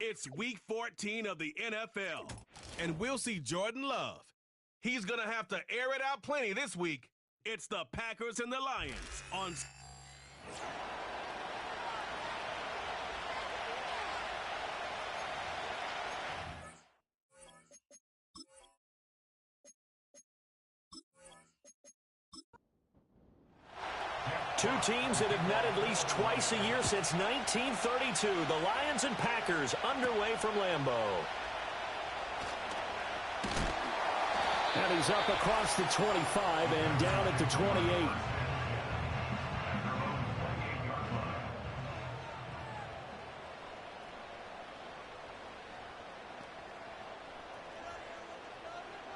It's week 14 of the NFL, and we'll see Jordan Love. He's going to have to air it out plenty this week. It's the Packers and the Lions on... Two teams that have met at least twice a year since 1932. The Lions and Packers underway from Lambeau. And he's up across the 25 and down at the 28.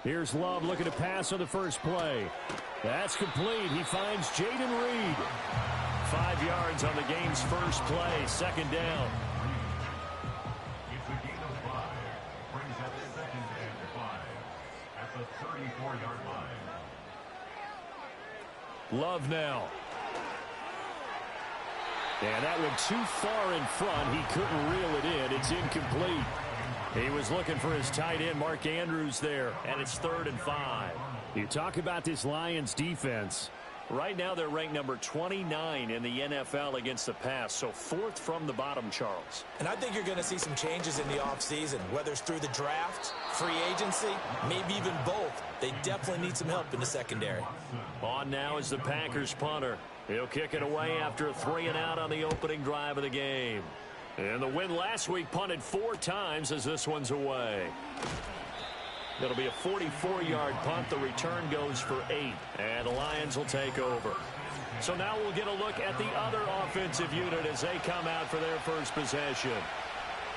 Here's Love looking to pass on the first play. That's complete. He finds Jaden Reed. 5 yards on the game's first play. Second down. It's a gain of 5. Brings up second and 5 at the 34-yard line. Love now. And that went too far in front. He couldn't reel it in. It's incomplete. He was looking for his tight end, Mark Andrews, there, and it's 3rd and 5. You talk about this Lions defense. Right now they're ranked number 29 in the NFL against the pass, so 4th from the bottom, Charles. And I think you're going to see some changes in the offseason, whether it's through the draft, free agency, maybe even both. They definitely need some help in the secondary. On now is the Packers punter. He'll kick it away after a 3-and-out on the opening drive of the game. And the win last week punted 4 times as this one's away. It'll be a 44-yard punt. The return goes for 8. And the Lions will take over. So now we'll get a look at the other offensive unit as they come out for their first possession.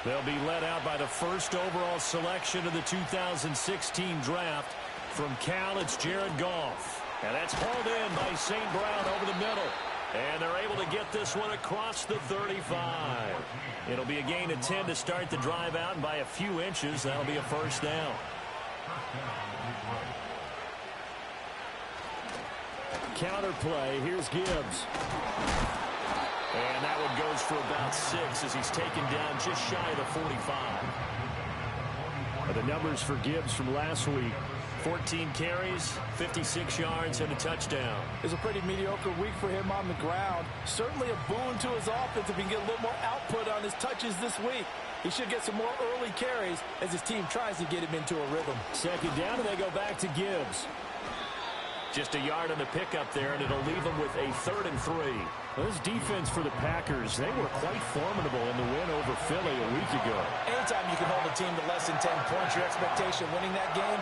They'll be led out by the first overall selection of the 2016 draft. From Cal, it's Jared Goff. And that's hauled in by St. Brown over the middle. And they're able to get this one across the 35. It'll be a gain of 10 to start the drive out, and by a few inches, that'll be a first down. Counter play. Here's Gibbs. And that one goes for about 6 as he's taken down just shy of the 45. The numbers for Gibbs from last week. 14 carries, 56 yards, and a touchdown. It's a pretty mediocre week for him on the ground. Certainly a boon to his offense if he can get a little more output on his touches this week. He should get some more early carries as his team tries to get him into a rhythm. Second down, and they go back to Gibbs. Just a yard on the pickup there, and it'll leave them with a 3rd and 3. Well, this defense for the Packers, they were quite formidable in the win over Philly a week ago. Anytime you can hold a team to less than 10 points, your expectation of winning that game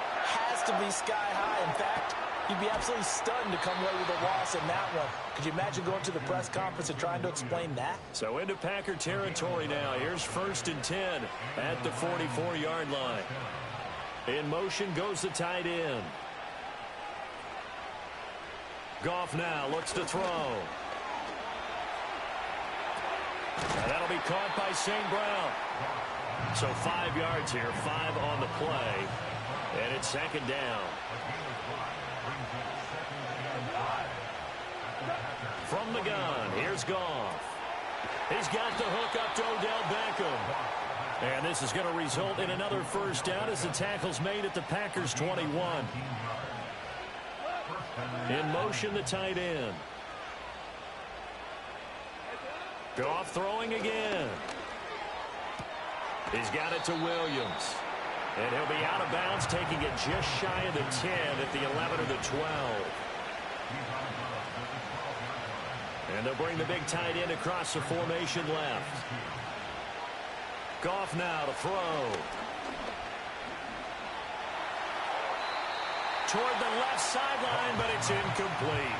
has to be sky high. In fact, you'd be absolutely stunned to come away with a loss in that one. Could you imagine going to the press conference and trying to explain that? So into Packer territory now. Here's 1st and 10 at the 44-yard line. In motion goes the tight end. Goff now looks to throw. And that'll be caught by St. Brown. So 5 yards here, 5 on the play. And it's second down. From the gun, here's Goff. He's got the hook up to Odell Beckham. And this is going to result in another first down as the tackle's made at the Packers' 21. In motion, the tight end. Goff throwing again. He's got it to Williams. And he'll be out of bounds, taking it just shy of the 10 at the 11 or the 12. And they'll bring the big tight end across the formation left. Goff now to throw. Toward the left sideline, but it's incomplete.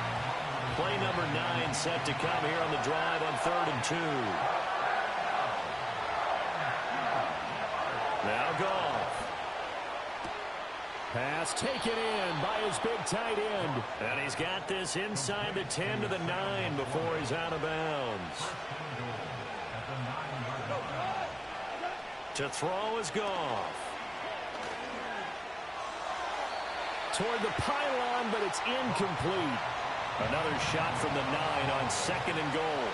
Play number 9 set to come here on the drive on 3rd and 2. Now Goff. Pass taken in by his big tight end. And he's got this inside the 10 to the 9 before he's out of bounds. To throw is Goff. Toward the pylon, but it's incomplete. Another shot from the 9 on 2nd and goal.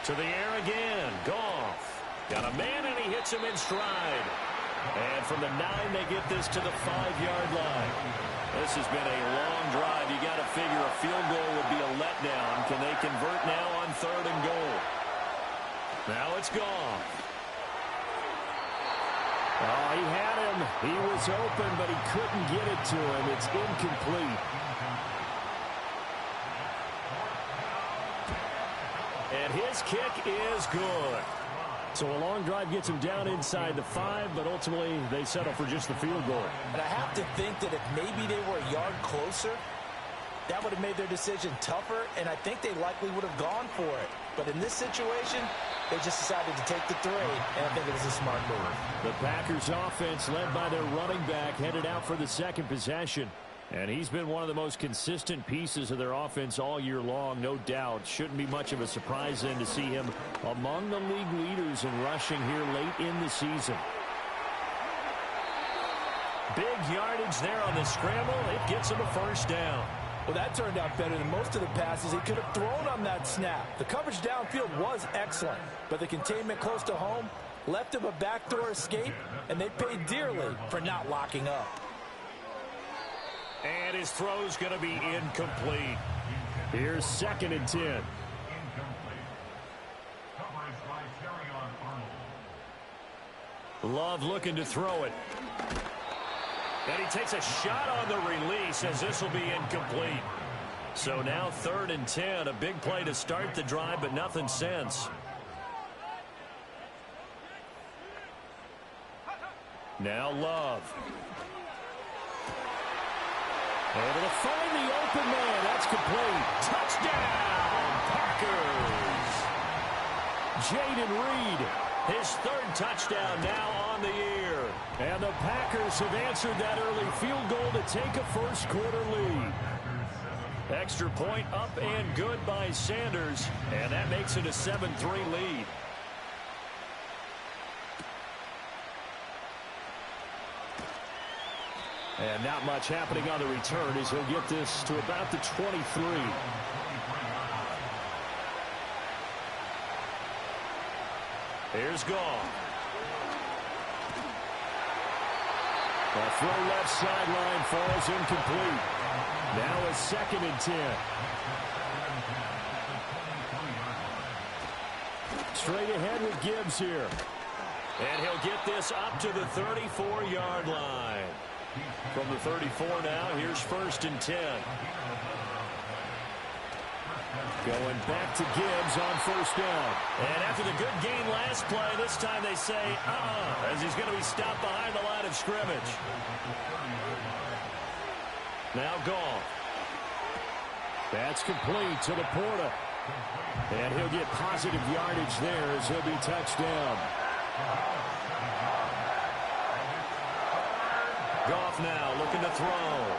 To the air again. Goff. Got a man, and he hits him in stride. And from the 9, they get this to the 5-yard line. This has been a long drive. You got to figure a field goal would be a letdown. Can they convert now on 3rd and goal? Now it's Goff. Oh, he had him. He was open, but he couldn't get it to him. It's incomplete. And his kick is good. So a long drive gets him down inside the 5, but ultimately they settle for just the field goal. And I have to think that if maybe they were a yard closer, that would have made their decision tougher, and I think they likely would have gone for it. But in this situation, they just decided to take the 3, and I think it was a smart move. The Packers offense, led by their running back, headed out for the 2nd possession. And he's been one of the most consistent pieces of their offense all year long, no doubt. Shouldn't be much of a surprise then to see him among the league leaders in rushing here late in the season. Big yardage there on the scramble. It gets him a 1st down. Well, that turned out better than most of the passes he could have thrown on that snap. The coverage downfield was excellent, but the containment close to home left him a backdoor escape, and they paid dearly for not locking up. And his throw's going to be incomplete. Here's 2nd and 10. Incomplete. Coverage by Terrion Arnold. Love looking to throw it. And he takes a shot on the release as this will be incomplete. So now 3rd and 10. A big play to start the drive, but nothing since. Now Love. Able to find the open man. That's complete. Touchdown, Packers. Jaden Reed. His 3rd touchdown now on the year. And the Packers have answered that early field goal to take a 1st quarter lead. Extra point up and good by Sanders. And that makes it a 7-3 lead. And not much happening on the return as he'll get this to about the 23. Here's Goff. The throw left sideline falls incomplete. Now a 2nd and 10. Straight ahead with Gibbs here. And he'll get this up to the 34-yard line. From the 34 now, here's 1st and 10. Going back to Gibbs on 1st down. And after the good gain last play, this time they say, as he's going to be stopped behind the line of scrimmage. Now Goff. That's complete to Laporta. And he'll get positive yardage there as he'll be touched down. Goff now looking to throw.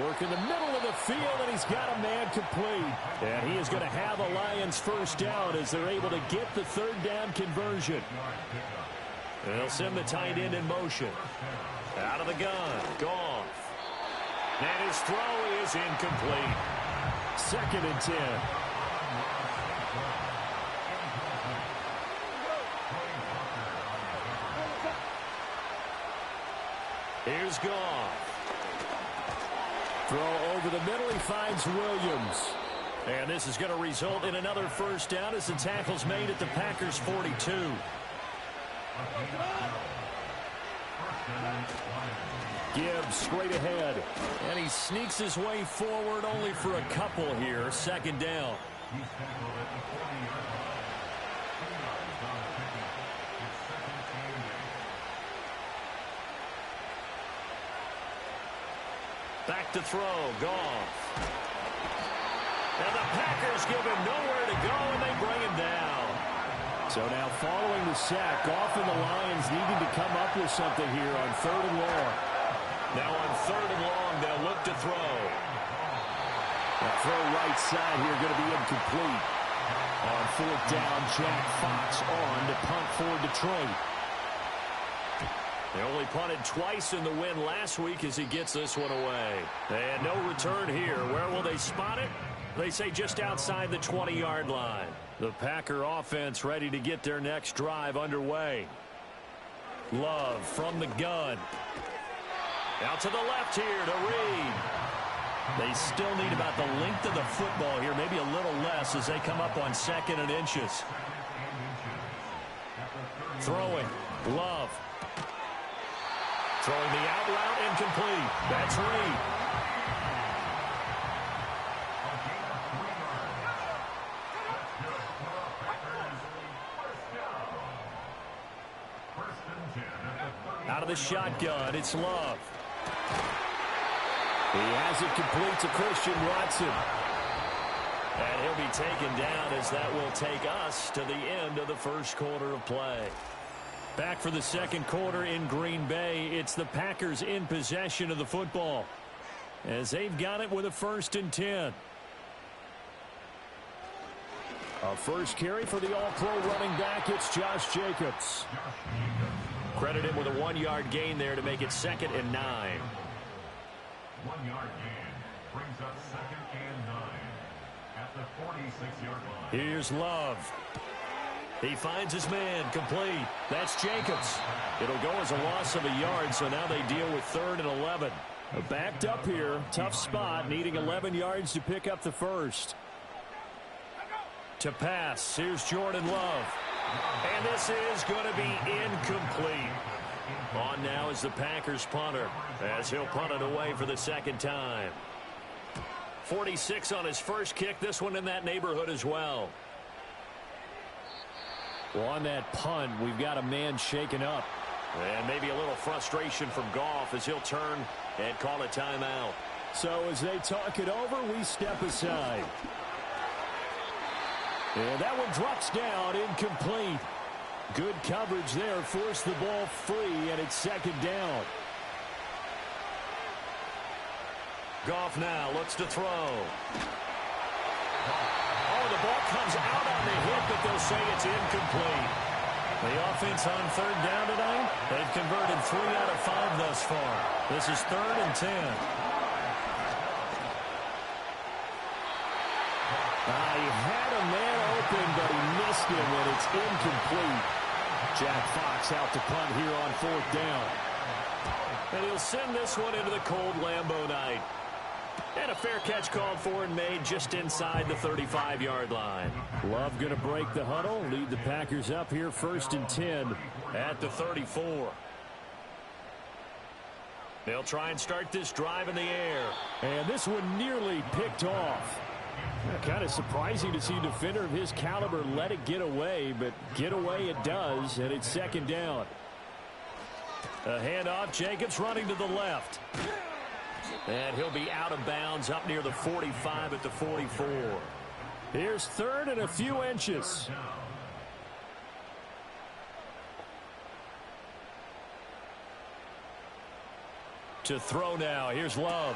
Work in the middle of the field, and he's got a man complete. And he is going to have a Lions 1st down as they're able to get the 3rd down conversion. They'll send the tight end in motion. Out of the gun. Goff. And his throw is incomplete. 2nd and 10. Here's Goff. Throw over the middle. He finds Williams. And this is going to result in another 1st down as the tackle's made at the Packers' 42. Gibbs straight ahead. And he sneaks his way forward only for a couple here. 2nd down. Back to throw. Goff. And the Packers give him nowhere to go, and they bring him down. So now following the sack, Goff and the Lions needing to come up with something here on 3rd and long. Now on 3rd and long, they'll look to throw. That throw right side here going to be incomplete. On 4th down, Jack Fox on to punt for Detroit. They only punted twice in the win last week as he gets this one away. And no return here. Where will they spot it? They say just outside the 20-yard line. The Packer offense ready to get their next drive underway. Love from the gun. Out to the left here to Reed. They still need about the length of the football here, maybe a little less as they come up on 2nd and inches. Throwing. Love. Throwing the out route incomplete. That's Reed. Out of the shotgun, it's Love. He has it complete to Christian Watson. And he'll be taken down as that will take us to the end of the first quarter of play. Back for the second quarter in Green Bay. It's the Packers in possession of the football as they've got it with a 1st and 10. A first carry for the all-pro running back. It's Josh Jacobs. Credit him with a 1-yard gain there to make it 2nd and 9. 1-yard gain brings up 2nd and 9 at the 46-yard line. Here's Love. He finds his man, complete. That's Jacobs. It'll go as a loss of a yard, so now they deal with 3rd and 11. Backed up here, tough spot, needing 11 yards to pick up the first. To pass, here's Jordan Love. And this is going to be incomplete. On now is the Packers punter as he'll punt it away for the 2nd time. 46 on his first kick, this one in that neighborhood as well. Well, on that punt, we've got a man shaken up. And maybe a little frustration from Goff as he'll turn and call a timeout. So as they talk it over, we step aside. And that one drops down, incomplete. Good coverage there, forced the ball free, and it's 2nd down. Goff now looks to throw. Oh, the ball comes out on the hit, but they'll say it's incomplete. The offense on 3rd down tonight, they've converted 3 out of 5 thus far. This is 3rd and 10. He had a man open, but he missed him, and it's incomplete. Jack Fox out to punt here on 4th down. And he'll send this one into the cold Lambeau night. And a fair catch called for and made just inside the 35-yard line. Love going to break the huddle, lead the Packers up here 1st and 10 at the 34. They'll try and start this drive in the air. And this one nearly picked off. Kind of surprising to see a defender of his caliber let it get away, but get away it does, and it's 2nd down. A handoff, Jacobs running to the left. And he'll be out of bounds up near the 45 at the 44. Here's 3rd and a few inches. To throw now, here's Love.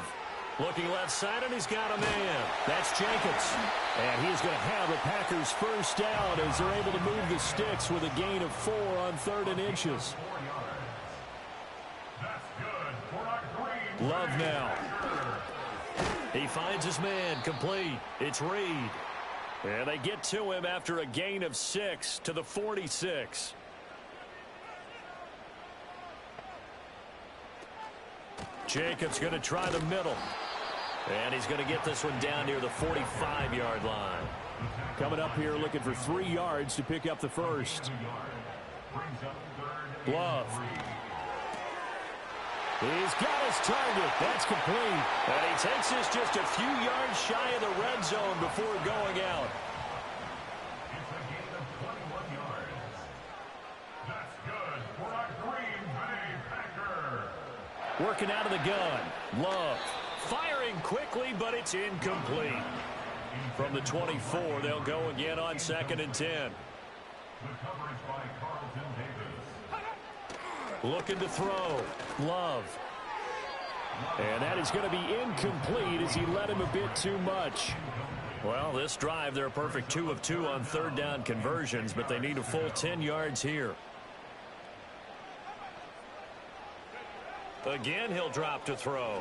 Looking left side, and he's got a man. That's Jacobs. And he's going to have the Packers 1st down as they're able to move the sticks with a gain of 4 on 3rd and inches. Love now. He finds his man, complete. It's Reed. And they get to him after a gain of 6 to the 46. Jacobs going to try the middle. And he's going to get this one down near the 45-yard line. Coming up here looking for 3 yards to pick up the first. Love. He's got his target. That's complete. And he takes this just a few yards shy of the red zone before going out. It's a gain of 21 yards. That's good for a Green Bay Packer. Working out of the gun. Love. Firing quickly, but it's incomplete. From the 24, they'll go again on 2nd and 10. The coverage by Carlton Davis. Looking to throw. Love. And that is going to be incomplete as he led him a bit too much. Well, this drive, they're a perfect 2 of 2 on 3rd down conversions, but they need a full 10 yards here. Again, he'll drop to throw.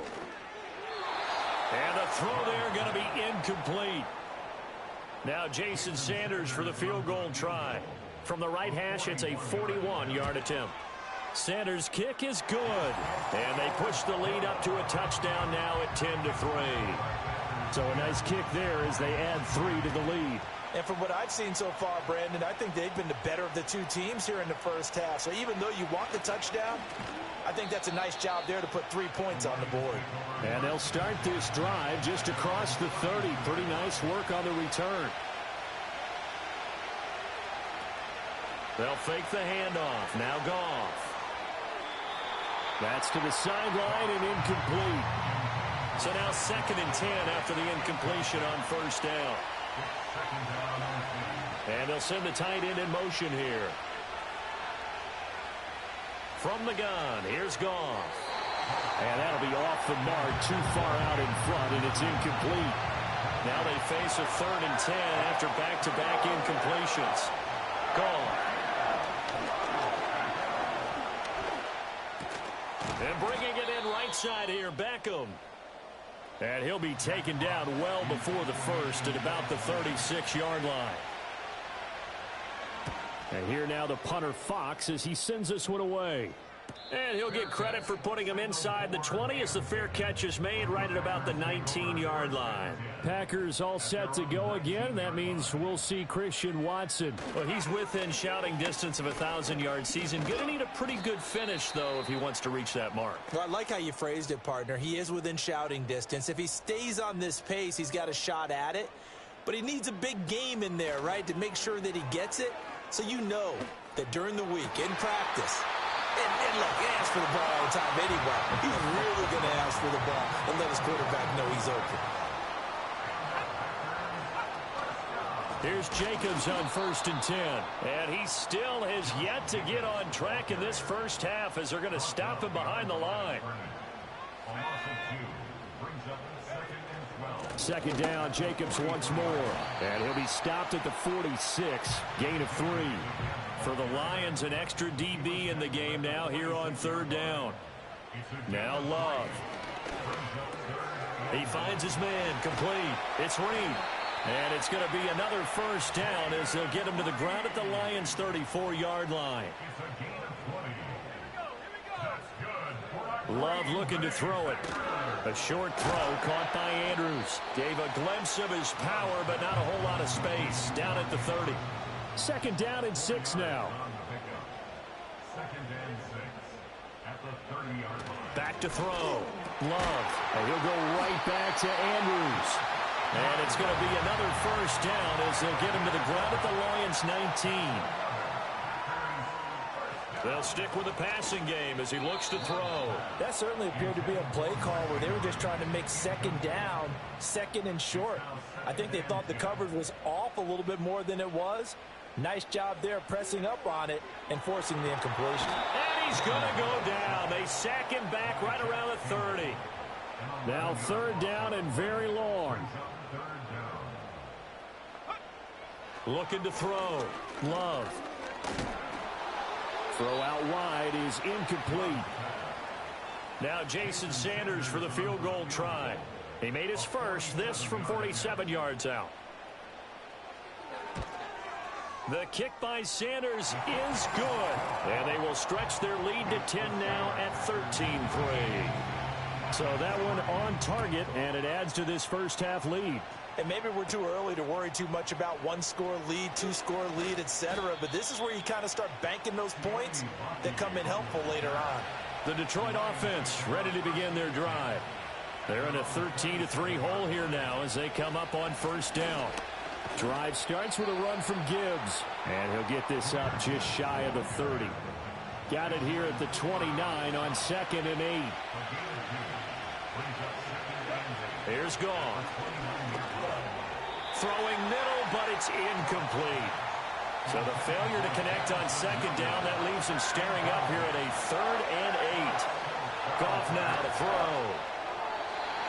And the throw there going to be incomplete. Now Jason Sanders for the field goal try. From the right hash, it's a 41-yard attempt. Sanders' kick is good. And they push the lead up to a touchdown now at 10-3. So a nice kick there as they add 3 to the lead. And from what I've seen so far, Brandon, I think they've been the better of the two teams here in the first half. So even though you want the touchdown, I think that's a nice job there to put 3 points on the board. And they'll start this drive just across the 30. Pretty nice work on the return. They'll fake the handoff. Now Goff. That's to the sideline and incomplete. So now 2nd and 10 after the incompletion on first down. And they'll send the tight end in motion here. From the gun, here's Goff. And that'll be off the mark, too far out in front, and it's incomplete. Now they face a 3rd and 10 after back-to-back incompletions. Goff. And bringing it in right side here, Beckham. And he'll be taken down well before the first at about the 36-yard line. And here now the punter Fox as he sends this one away. And he'll get credit for putting him inside the 20 as the fair catch is made right at about the 19-yard line. Packers all set to go again. That means we'll see Christian Watson. Well, he's within shouting distance of a 1,000-yard season. Going to need a pretty good finish, though, if he wants to reach that mark. Well, I like how you phrased it, partner. He is within shouting distance. If he stays on this pace, he's got a shot at it. But he needs a big game in there, right, to make sure that he gets it. So you know that during the week, in practice, and look, he asks for the ball all the time anyway. He's really going to ask for the ball and let his quarterback know he's open. Here's Jacobs on 1st and 10. And he still has yet to get on track in this first half as they're going to stop him behind the line. 2nd down, Jacobs once more. And he'll be stopped at the 46. Gain of 3. For the Lions, an extra DB in the game now here on 3rd down. Now Love. He finds his man, complete. It's Reed. And it's going to be another first down as they'll get him to the ground at the Lions' 34-yard line. Love looking to throw it. A short throw caught by Andrews. Gave a glimpse of his power, but not a whole lot of space. Down at the 30. 2nd down and 6 now. Back to throw. Love. And he'll go right back to Andrews. And it's going to be another first down as they'll get him to the ground at the Lions' 19. They'll stick with the passing game as he looks to throw. That certainly appeared to be a play call where they were just trying to make 2nd down, 2nd and short. I think they thought the coverage was off a little bit more than it was. Nice job there pressing up on it and forcing the incompletion. And he's going to go down. They sack him back right around the 30. Now 3rd down and very long. Looking to throw. Love. Throw out wide is incomplete. Now Jason Sanders for the field goal try. He made his first, this from 47 yards out. The kick by Sanders is good. And they will stretch their lead to 10 now at 13-3. So that one on target, and it adds to this first half lead. And maybe we're too early to worry too much about 1-score lead, 2-score lead, etc. But this is where you kind of start banking those points that come in helpful later on. The Detroit offense ready to begin their drive. They're in a 13-3 hole here now as they come up on first down. Drive starts with a run from Gibbs. And he'll get this up just shy of the 30. Got it here at the 29 on 2nd and 8. Here's Goff. Throwing middle, but it's incomplete. So the failure to connect on 2nd down, that leaves him staring up here at a 3rd and 8. Goff now to throw.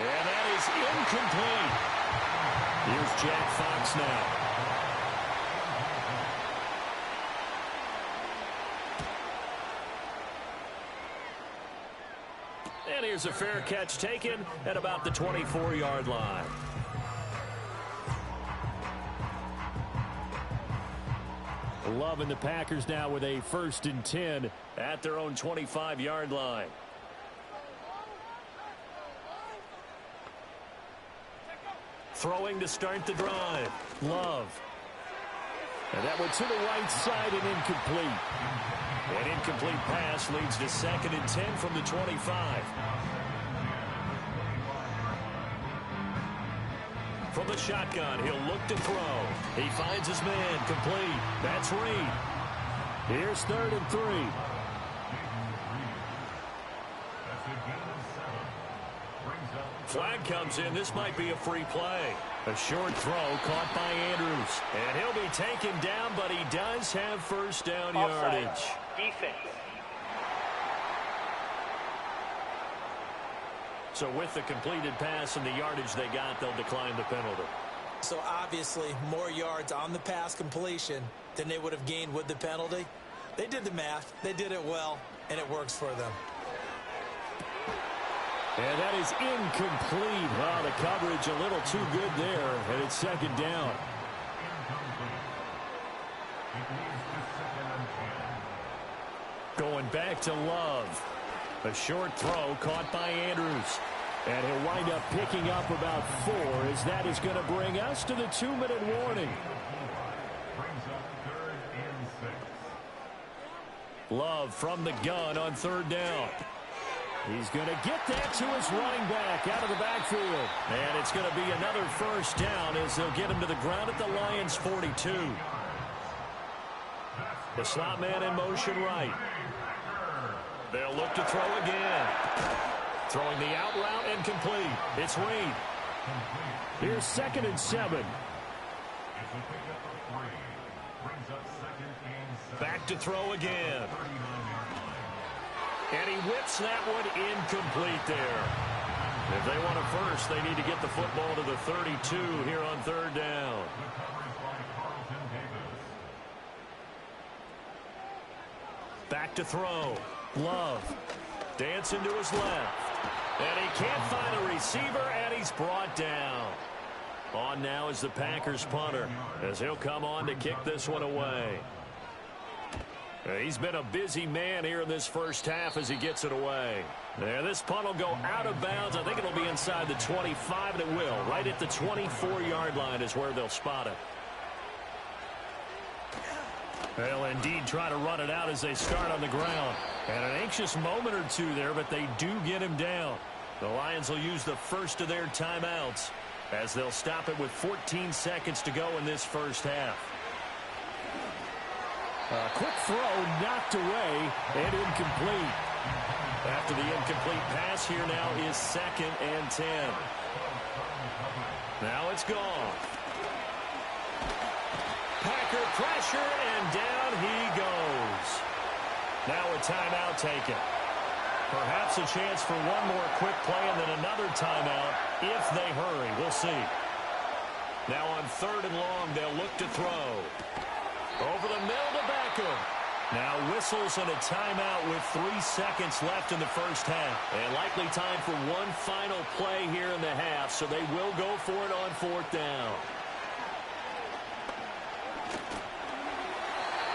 And that is incomplete. Here's Jack Fox now. And here's a fair catch taken at about the 24-yard line. Love and the Packers now with a 1st and 10 at their own 25-yard line. Throwing to start the drive. Love. And that one to the right side and incomplete. An incomplete pass leads to 2nd and 10 from the 25. From the shotgun, he'll look to throw. He finds his man, complete. That's Reed. Here's 3rd and 3. Flag comes in. This might be a free play. A short throw caught by Andrews. And he'll be taken down, but he does have 1st down yardage. Defense. So with the completed pass and the yardage they got, they'll decline the penalty. So obviously more yards on the pass completion than they would have gained with the penalty. They did the math. They did it well, and it works for them. And that is incomplete. Well, the coverage a little too good there, and it's 2nd down. Going back to Love. A short throw caught by Andrews. And he'll wind up picking up about 4 as that is going to bring us to the 2-minute warning. Love from the gun on 3rd down. He's going to get that to his running back out of the backfield. And it's going to be another 1st down as they'll get him to the ground at the Lions' 42. The slot man in motion right. They'll look to throw again. Throwing the out route and complete. It's Reed. Here's 2nd and 7. Back to throw again. And he whips that one incomplete there. If they want it first, they need to get the football to the 32 here on 3rd down. Back to throw. Love. Dancing to his left. And he can't find a receiver, and he's brought down. On now is the Packers punter, as he'll come on to kick this one away. He's been a busy man here in this 1st half as he gets it away. There, this punt will go out of bounds. I think it'll be inside the 25, and it will. Right at the 24-yard line is where they'll spot it. They'll indeed try to run it out as they start on the ground. And an anxious moment or two there, but they do get him down. The Lions will use the 1st of their timeouts as they'll stop it with 14 seconds to go in this 1st half. A quick throw knocked away and incomplete. After the incomplete pass, here now is 2nd and 10. Now it's gone. Packer pressure, and down he goes. Now a timeout taken. Perhaps a chance for one more quick play and then another timeout if they hurry. We'll see. Now on 3rd and long, they'll look to throw. Over the middle to Beckham. Now whistles and a timeout with 3 seconds left in the 1st half. And likely time for one final play here in the half, so they will go for it on 4th down.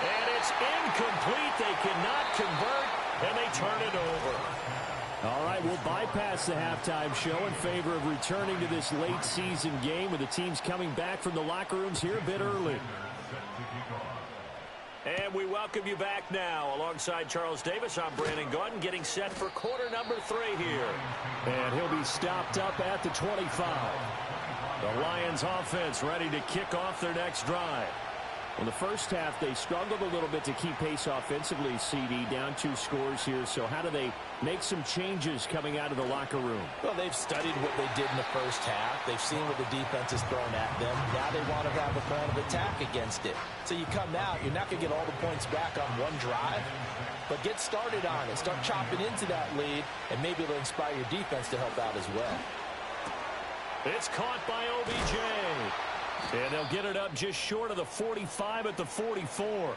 And it's incomplete. They cannot convert, and they turn it over. All right, we'll bypass the halftime show in favor of returning to this late season game with the teams coming back from the locker rooms here a bit early. And we welcome you back now. Alongside Charles Davis, I'm Brandon Gaudin, getting set for quarter number 3 here. And he'll be stopped up at the 25. The Lions offense ready to kick off their next drive. In the 1st half, they struggled a little bit to keep pace offensively, CD, down 2 scores here. So how do they make some changes coming out of the locker room? Well, they've studied what they did in the 1st half. They've seen what the defense has thrown at them. Now they want to have a plan of attack against it. So you come out, you're not going to get all the points back on one drive, but get started on it. Start chopping into that lead, and maybe it'll inspire your defense to help out as well. It's caught by OBJ. And they'll get it up just short of the 45 at the 44.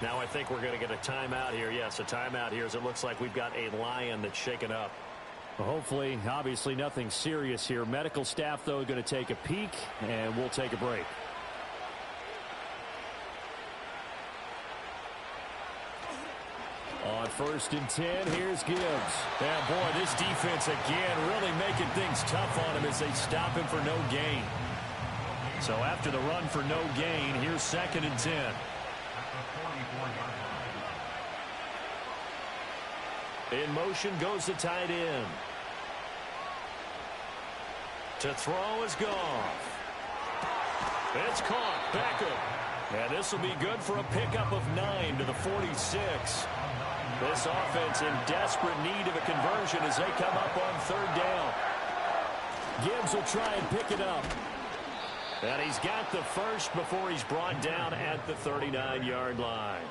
Now I think we're going to get a timeout here. Yes, a timeout here as it looks like we've got a Lion that's shaken up. Well, hopefully, obviously nothing serious here. Medical staff, though, going to take a peek, and we'll take a break. On 1st and 10, here's Gibbs. Yeah, boy, this defense again really making things tough on him as they stop him for no gain. So after the run for no gain, here's 2nd and 10. In motion goes the tight end. To throw is Goff. It's caught. Beckham. And this will be good for a pickup of 9 to the 46. This offense in desperate need of a conversion as they come up on 3rd down. Gibbs will try and pick it up. And he's got the first before he's brought down at the 39-yard line.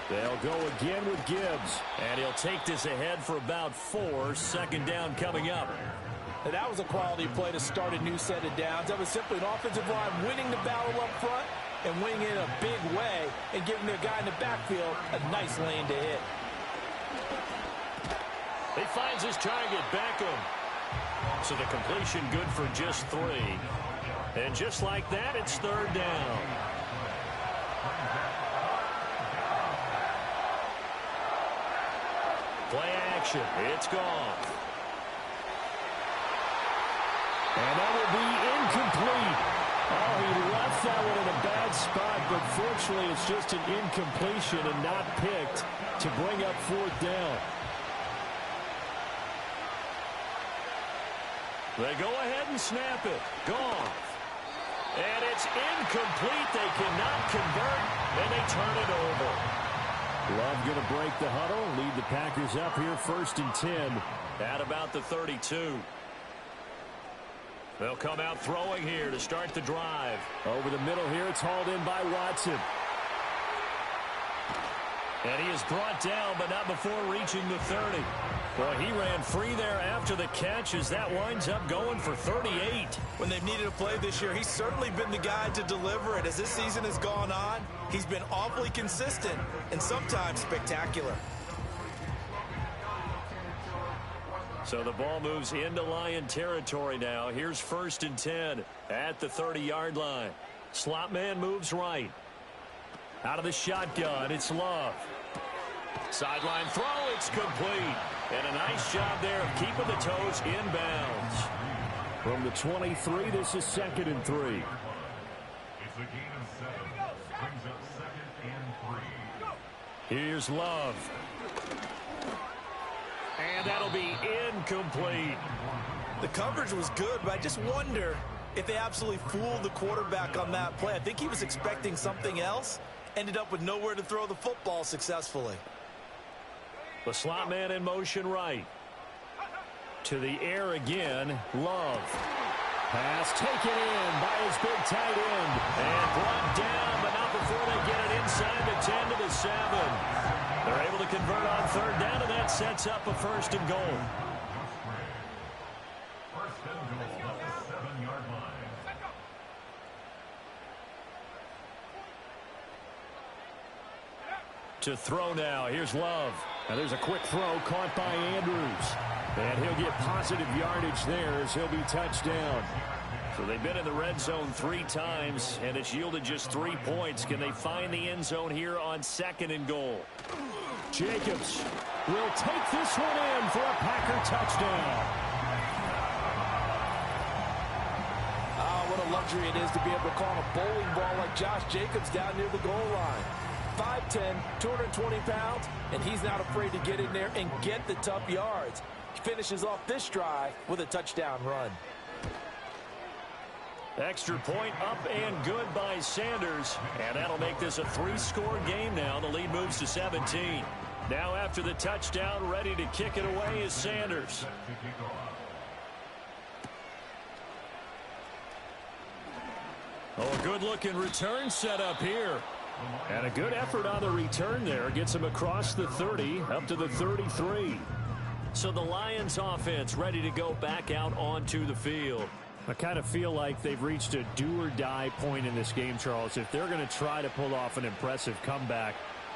They'll go again with Gibbs. And he'll take this ahead for about 4. 2nd down coming up. And that was a quality play to start a new set of downs. That was simply an offensive line winning the battle up front and winning in a big way and giving their guy in the backfield a nice lane to hit. He finds his target, Beckham. So the completion good for just 3. And just like that, it's 3rd down. Play action. It's gone. And that will be incomplete. Oh, he left that one in a bad spot, but fortunately it's just an incompletion and not picked to bring up 4th down. They go ahead and snap it. Gone. And it's incomplete. They cannot convert, and they turn it over. Love going to break the huddle, lead the Packers up here 1st and 10. At about the 32. They'll come out throwing here to start the drive. Over the middle here, it's hauled in by Watson. And he is brought down, but not before reaching the 30. Boy, he ran free there after the catch as that winds up going for 38. When they've needed a play this year, he's certainly been the guy to deliver it. As this season has gone on, he's been awfully consistent and sometimes spectacular. So the ball moves into Lion territory now. Here's 1st and 10 at the 30-yard line. Slot man moves right. Out of the shotgun, it's Love. Sideline throw, it's complete. And a nice job there of keeping the toes inbounds. From the 23, this is 2nd and 3. It's a gain of 7. Brings up 2nd and 3. Here's Love. And that'll be incomplete. The coverage was good, but I just wonder if they absolutely fooled the quarterback on that play. I think he was expecting something else. Ended up with nowhere to throw the football successfully. The slot man in motion right. To the air again, Love. Pass taken in by his big tight end. And brought down, but not before they get it inside the 10 to the 7. They're able to convert on 3rd down, and that sets up a 1st and goal. 1st and goal at the 7-yard line. To throw now, here's Love. Now there's a quick throw caught by Andrews. And he'll get positive yardage there as he'll be touched down. So they've been in the red zone 3 times, and it's yielded just 3 points. Can they find the end zone here on 2nd and goal? Jacobs will take this one in for a Packer touchdown. What a luxury it is to be able to call a bowling ball like Josh Jacobs down near the goal line. 5'10", 220 pounds, and he's not afraid to get in there and get the tough yards. He finishes off this drive with a touchdown run. Extra point up and good by Sanders. And that'll make this a 3-score game now. The lead moves to 17. Now after the touchdown, ready to kick it away is Sanders. Oh, a good-looking return set up here. And a good effort on the return there. Gets him across the 30, up to the 33. So the Lions offense ready to go back out onto the field. I kind of feel like they've reached a do-or-die point in this game, Charles. If they're going to try to pull off an impressive comeback,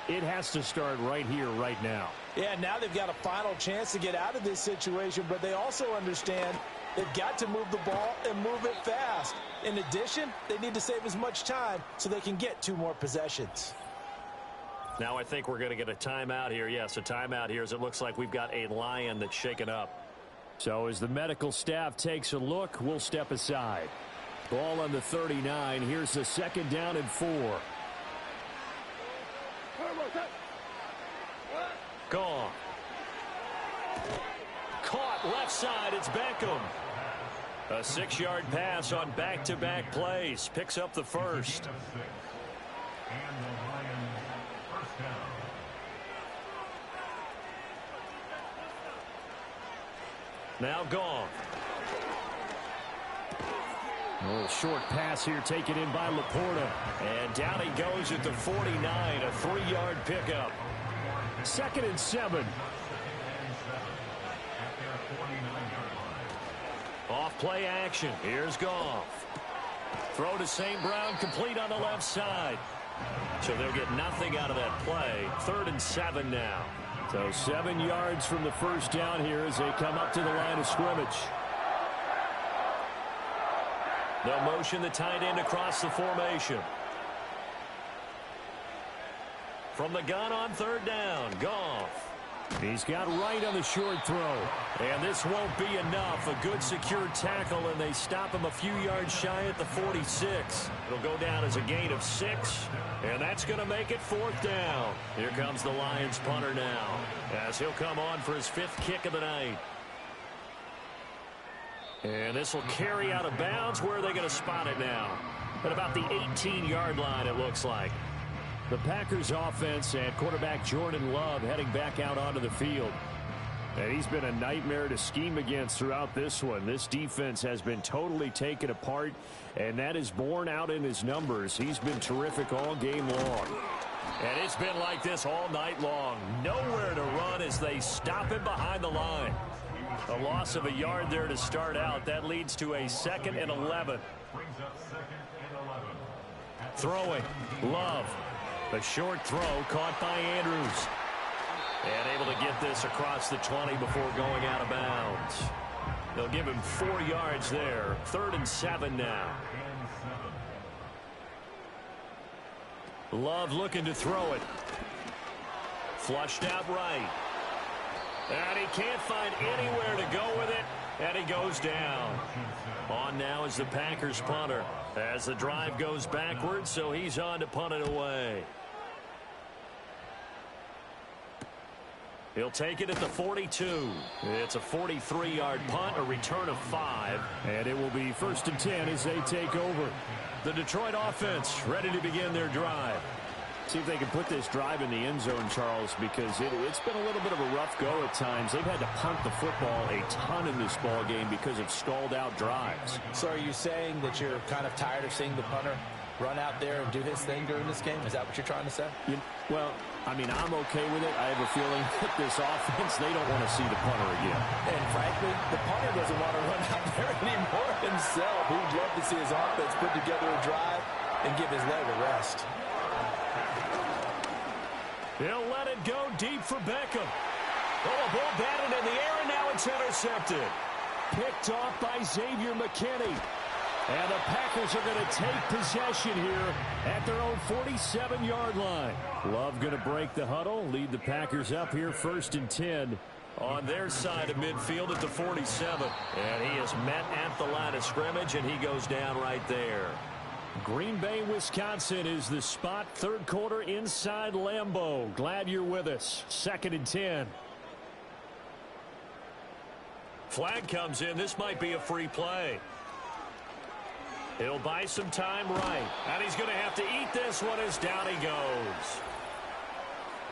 it has to start right here, right now. Yeah, now they've got a final chance to get out of this situation, but they also understand they've got to move the ball and move it fast. In addition, they need to save as much time so they can get 2 more possessions. Now I think we're going to get a timeout here. Yes, a timeout here as it looks like we've got a Lion that's shaken up. So as the medical staff takes a look, we'll step aside. Ball on the 39. Here's the 2nd down and 4. Gone. Caught left side. It's Beckham. A 6-yard pass on back-to-back plays. Picks up the first. And the Lions first down. Now gone. A little short pass here taken in by Laporta. And down he goes at the 49. A 3-yard pickup. 2nd and 7. Off play action. Here's Goff. Throw to St. Brown, complete on the left side. So they'll get nothing out of that play. 3rd and 7 now. So 7 yards from the first down here as they come up to the line of scrimmage. They'll motion the tight end across the formation. From the gun on 3rd down, Goff. He's got right on the short throw. And this won't be enough. A good secure tackle, and they stop him a few yards shy at the 46. It'll go down as a gain of 6, and that's going to make it 4th down. Here comes the Lions punter now, as he'll come on for his 5th kick of the night. And this will carry out of bounds. Where are they going to spot it now? At about the 18-yard line, it looks like. The Packers offense and quarterback Jordan Love heading back out onto the field. And he's been a nightmare to scheme against throughout this one. This defense has been totally taken apart, and that is borne out in his numbers. He's been terrific all game long. And it's been like this all night long. Nowhere to run as they stop him behind the line. A loss of a yard there to start out. That leads to a 2nd and 11. Throwing. Love. A short throw caught by Andrews. And able to get this across the 20 before going out of bounds. They'll give him 4 yards there. 3rd and 7 now. Love looking to throw it. Flushed out right. And he can't find anywhere to go with it. And he goes down. On now is the Packers punter. As the drive goes backwards, so he's on to punt it away. He'll take it at the 42. It's a 43-yard punt, a return of 5. And it will be 1st and 10 as they take over. The Detroit offense ready to begin their drive. See if they can put this drive in the end zone, Charles, because it's been a little bit of a rough go at times. They've had to punt the football a ton in this ball game because of stalled-out drives. So are you saying that you're kind of tired of seeing the punter run out there and do his thing during this game? Is that what you're trying to say? Well, I mean, I'm okay with it. I have a feeling that this offense, they don't want to see the punter again. And frankly, the punter doesn't want to run out there anymore himself. He'd love to see his offense put together a drive and give his leg a rest. He'll let it go deep for Beckham. Oh, a ball batted in the air, and now it's intercepted. Picked off by Xavier McKinney. And the Packers are going to take possession here at their own 47-yard line. Love going to break the huddle, lead the Packers up here 1st and 10. On their side of midfield at the 47. And he is met at the line of scrimmage, and he goes down right there. Green Bay, Wisconsin is the spot. 3rd quarter inside Lambeau. Glad you're with us. 2nd and 10. Flag comes in. This might be a free play. He'll buy some time right. And he's going to have to eat this one as down he goes.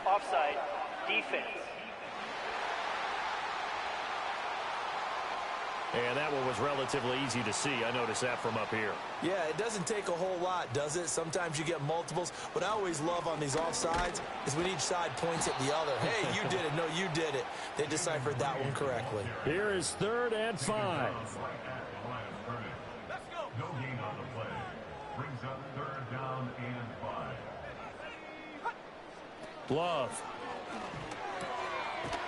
Offside. Defense. And that one was relatively easy to see. I noticed that from up here. Yeah, it doesn't take a whole lot, does it? Sometimes you get multiples. What I always love on these offsides is when each side points at the other. Hey, you did it. No, you did it. They deciphered that one correctly. Here is 3rd and 5. Love.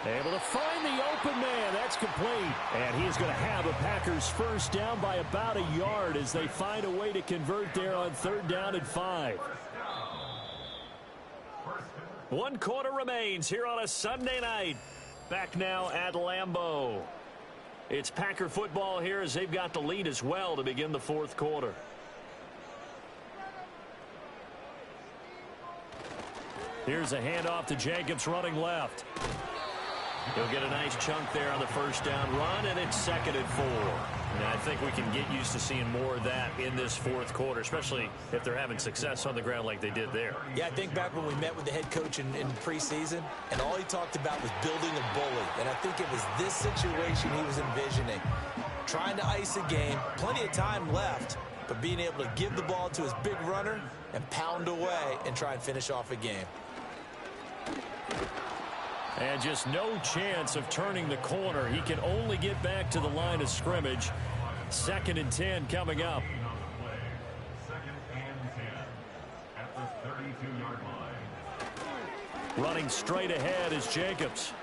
Able to find the open man. That's complete. And he is going to have a Packers first down by about a yard as they find a way to convert there on 3rd down and 5. 1 quarter remains here on a Sunday night. Back now at Lambeau. It's Packer football here as they've got the lead as well to begin the 4th quarter. Here's a handoff to Jacobs running left. He'll get a nice chunk there on the first down run, and it's 2nd and 4. And I think we can get used to seeing more of that in this 4th quarter, especially if they're having success on the ground like they did there. Yeah, I think back when we met with the head coach in preseason, and all he talked about was building a bully. And I think it was this situation he was envisioning. Trying to ice a game, plenty of time left, but being able to give the ball to his big runner and pound away and try and finish off a game. And just no chance of turning the corner. He can only get back to the line of scrimmage. 2nd and 10 coming up. 2nd and 10 at the 32-yard line. Running straight ahead is Jacobs.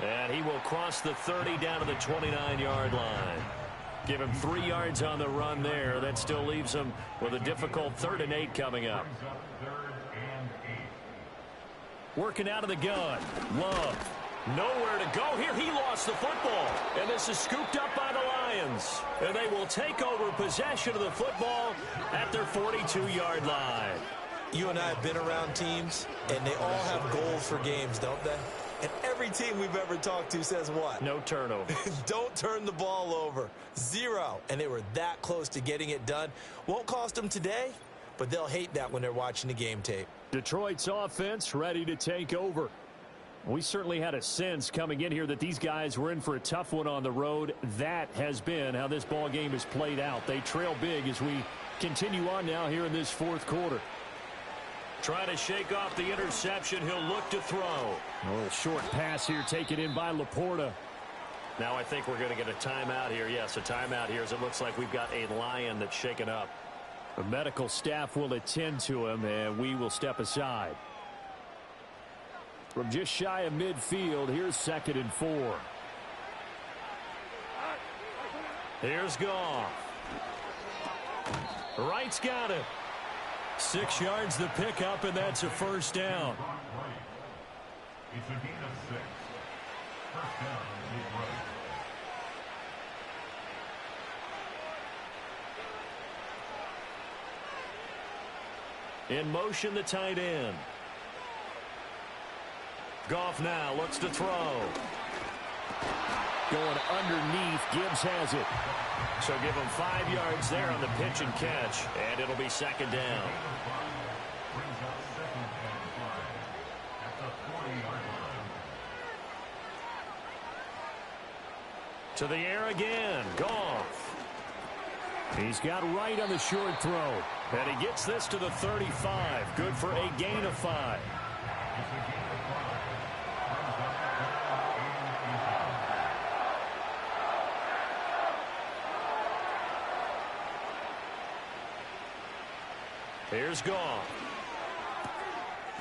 And he will cross the 30 down to the 29-yard line. Give him 3 yards on the run there. That still leaves him with a difficult 3rd and 8 coming up. Working out of the gun. Love. Nowhere to go here. He lost the football. And this is scooped up by the Lions. And they will take over possession of the football at their 42-yard line. You and I have been around teams, and they all have goals for games, don't they? And every team we've ever talked to says what? No turnover. Don't turn the ball over. 0. And they were that close to getting it done. Won't cost them today, but they'll hate that when they're watching the game tape. Detroit's offense ready to take over. We certainly had a sense coming in here that these guys were in for a tough one on the road. That has been how this ball game has played out. They trail big as we continue on now here in this 4th quarter. Trying to shake off the interception. He'll look to throw. A little short pass here taken in by Laporta. Now I think we're going to get a timeout here. Yes, a timeout here as it looks like we've got a Lion that's shaken up. The medical staff will attend to him, and we will step aside. From just shy of midfield, here's 2nd and 4. Here's Goff. Wright's got it. 6 yards the pickup, and that's a first down. It's a gain of 6. First down, Detroit. In motion, the tight end. Goff now looks to throw. Going underneath, Gibbs has it. So give him 5 yards there on the pitch and catch, and it'll be 2nd down. Brings up 2nd and 5 at the 40-yard line. To the air again, Goff. He's got Wright on the short throw. And he gets this to the 35. Good for a gain of 5. Here's Goff.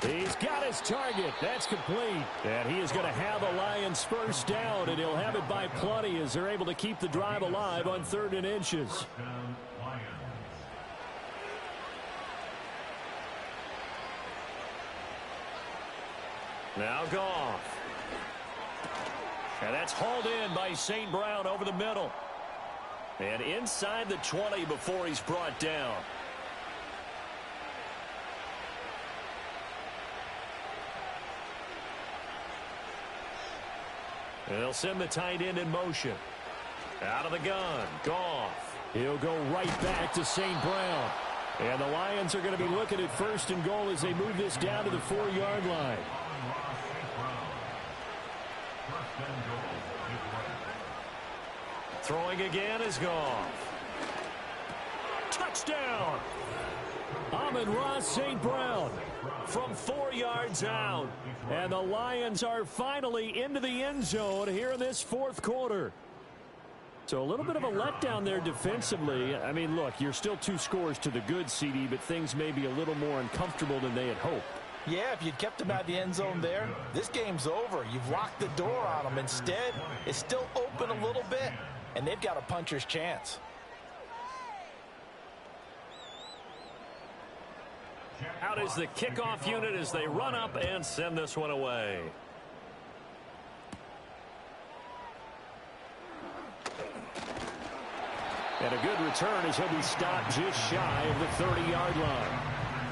He's got his target. That's complete. And he is going to have a Lions first down, and he'll have it by plenty as they're able to keep the drive alive on 3rd and inches. Now Goff. And that's hauled in by St. Brown over the middle. And inside the 20 before he's brought down. And they'll send the tight end in motion. Out of the gun, Goff. He'll go right back to St. Brown. And the Lions are going to be looking at 1st and goal as they move this down to the 4-yard line. Throwing again is Goff. Touchdown! Amon-Ra St. Brown from 4 yards out. And the Lions are finally into the end zone here in this 4th quarter. So a little bit of a letdown there defensively. I mean, look, you're still 2 scores to the good, CD, but things may be a little more uncomfortable than they had hoped. Yeah, if you'd kept him out of the end zone there, this game's over. You've locked the door on him. Instead, it's still open a little bit, and they've got a puncher's chance. Out is the kickoff unit as they run up and send this one away. And a good return as he'll be stopped just shy of the 30-yard line.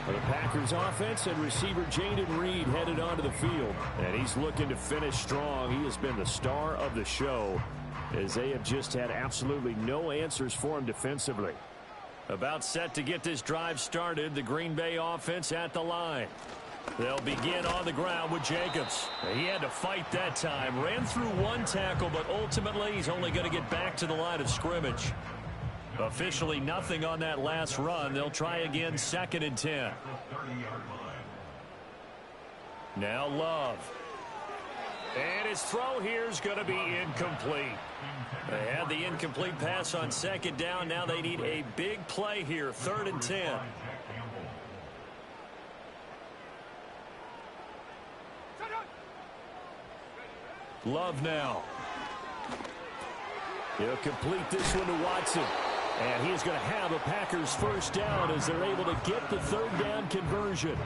For the Packers offense and receiver Jaden Reed headed onto the field. And he's looking to finish strong. He has been the star of the show as they have just had absolutely no answers for him defensively. About set to get this drive started, the Green Bay offense at the line. They'll begin on the ground with Jacobs. He had to fight that time. Ran through one tackle, but ultimately he's only going to get back to the line of scrimmage. Officially nothing on that last run. They'll try again 2nd and 10. Now Love. And his throw here is going to be incomplete. They had the incomplete pass on 2nd down. Now they need a big play here. 3rd and 10. Love now. He'll complete this one to Watson. And he is going to have a Packers first down as they're able to get the 3rd down conversion.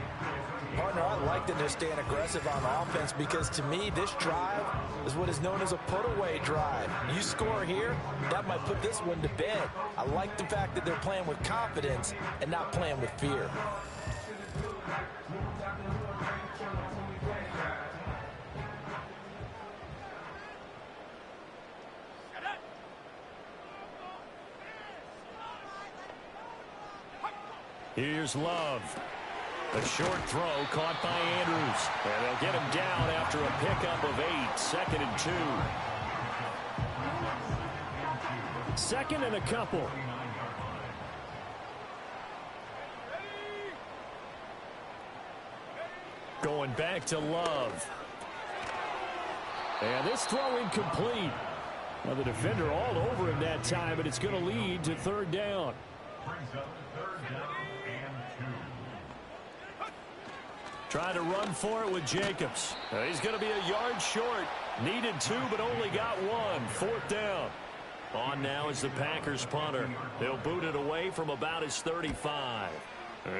Partner, I like that they're staying aggressive on offense because to me, this drive is what is known as a put-away drive. You score here, that might put this one to bed. I like the fact that they're playing with confidence and not playing with fear. Here's Love. A short throw caught by Andrews. And they'll get him down after a pickup of 8. 2nd and 2. 2nd and a couple. Going back to Love. And this throw incomplete. Well, the defender all over him that time, but it's going to lead to 3rd down. Try to run for it with Jacobs. He's going to be a yard short. Needed 2, but only got 1. 4th down. On now is the Packers punter. They'll boot it away from about his 35.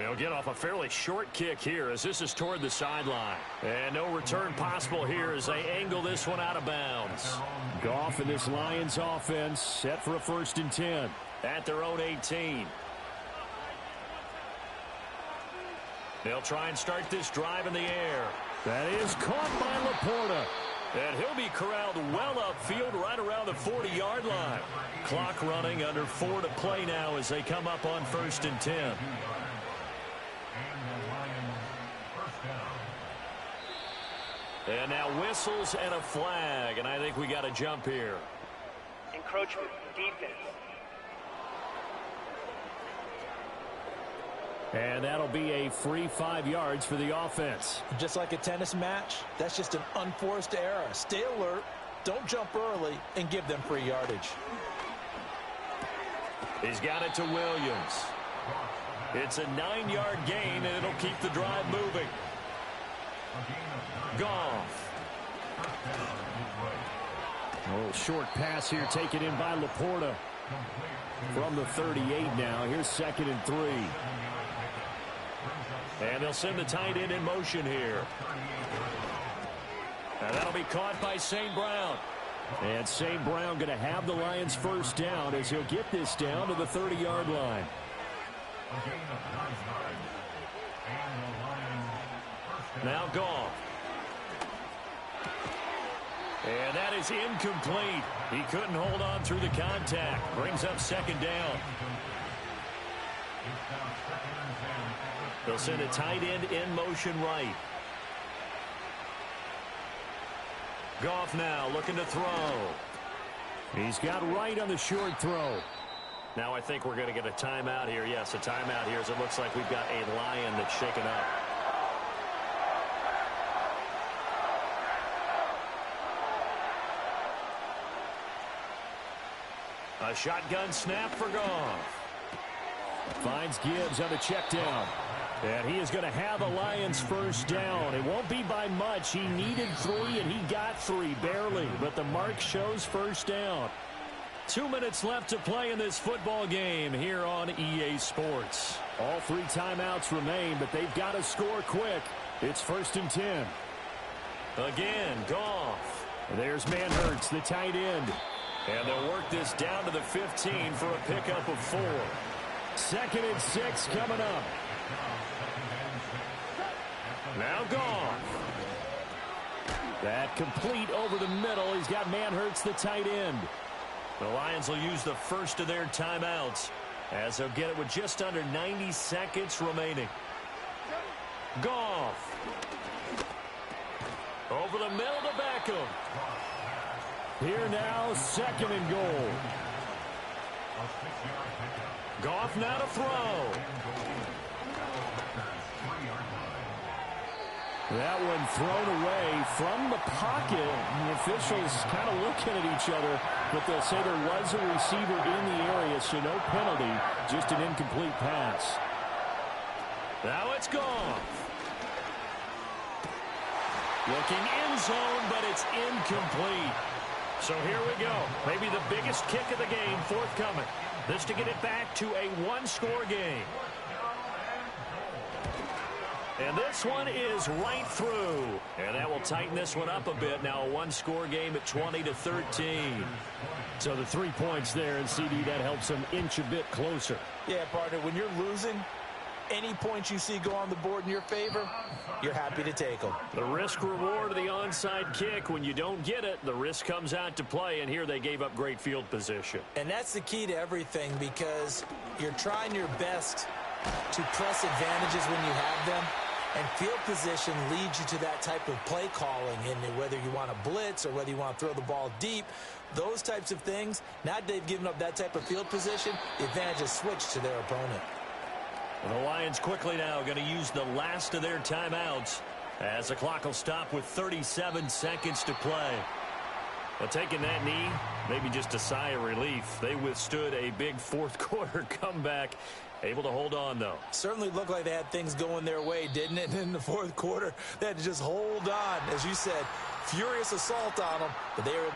He'll get off a fairly short kick here as this is toward the sideline. And no return possible here as they angle this one out of bounds. Goff and this Lions offense set for a 1st and 10. At their own 18. They'll try and start this drive in the air. That is caught by Laporta. And he'll be corralled well upfield right around the 40-yard line. Clock running under 4 to play now as they come up on 1st and 10. And now whistles and a flag, and I think we got a jump here. Encroachment, defense. And that'll be a free 5 yards for the offense. Just like a tennis match, that's just an unforced error. Stay alert, don't jump early, and give them free yardage. He's got it to Williams. It's a 9-yard gain, and it'll keep the drive moving. Goff. A little short pass here taken in by Laporta. From the 38 now. Here's 2nd and 3. And they'll send the tight end in motion here. And that'll be caught by St. Brown. And St. Brown going to have the Lions first down as he'll get this down to the 30-yard line. Now Goff. And that is incomplete. He couldn't hold on through the contact. Brings up 2nd down. They'll send a tight end in motion right. Goff now looking to throw. He's got right on the short throw. Now I think we're going to get a timeout here. Yes, a timeout here as it looks like we've got a Lion that's shaken up. A shotgun snap for Goff. Finds Gibbs on the check down. And he is going to have a Lions first down. It won't be by much. He needed 3, and he got 3, barely. But the mark shows first down. 2 minutes left to play in this football game here on EA Sports. All 3 timeouts remain, but they've got to score quick. It's 1st and 10. Again, Goff. There's Manhurts, the tight end. And they'll work this down to the 15 for a pickup of 4. 2nd and 6 coming up. Now Goff. That complete over the middle. He's got Manhurts, the tight end. The Lions will use the first of their timeouts as they'll get it with just under 90 seconds remaining. Goff. Over the middle to Beckham. Here now, 2nd and goal. Goff now to throw. That one thrown away from the pocket. The officials kind of looking at each other, but they'll say there was a receiver in the area, so no penalty, just an incomplete pass. Now it's Goff. Looking end zone, but it's incomplete. So here we go. Maybe the biggest kick of the game forthcoming. This to get it back to a one-score game. And this one is right through. And that will tighten this one up a bit. Now a one-score game at 20-13. So the 3 points there, and CD, that helps them inch a bit closer. Yeah, partner, when you're losing, any points you see go on the board in your favor, you're happy to take them. The risk-reward of the onside kick. When you don't get it, the risk comes out to play, and here they gave up great field position. And that's the key to everything, because you're trying your best to press advantages when you have them, and field position leads you to that type of play calling, and whether you want to blitz or whether you want to throw the ball deep, those types of things, now that they've given up that type of field position, the advantage is switched to their opponent. And the Lions quickly now going to use the last of their timeouts as the clock will stop with 37 seconds to play. Well, taking that knee, maybe just a sigh of relief. They withstood a big fourth-quarter comeback. Able to hold on, though. Certainly looked like they had things going their way, didn't it? In the fourth quarter, they had to just hold on. As you said, furious assault on them, but they were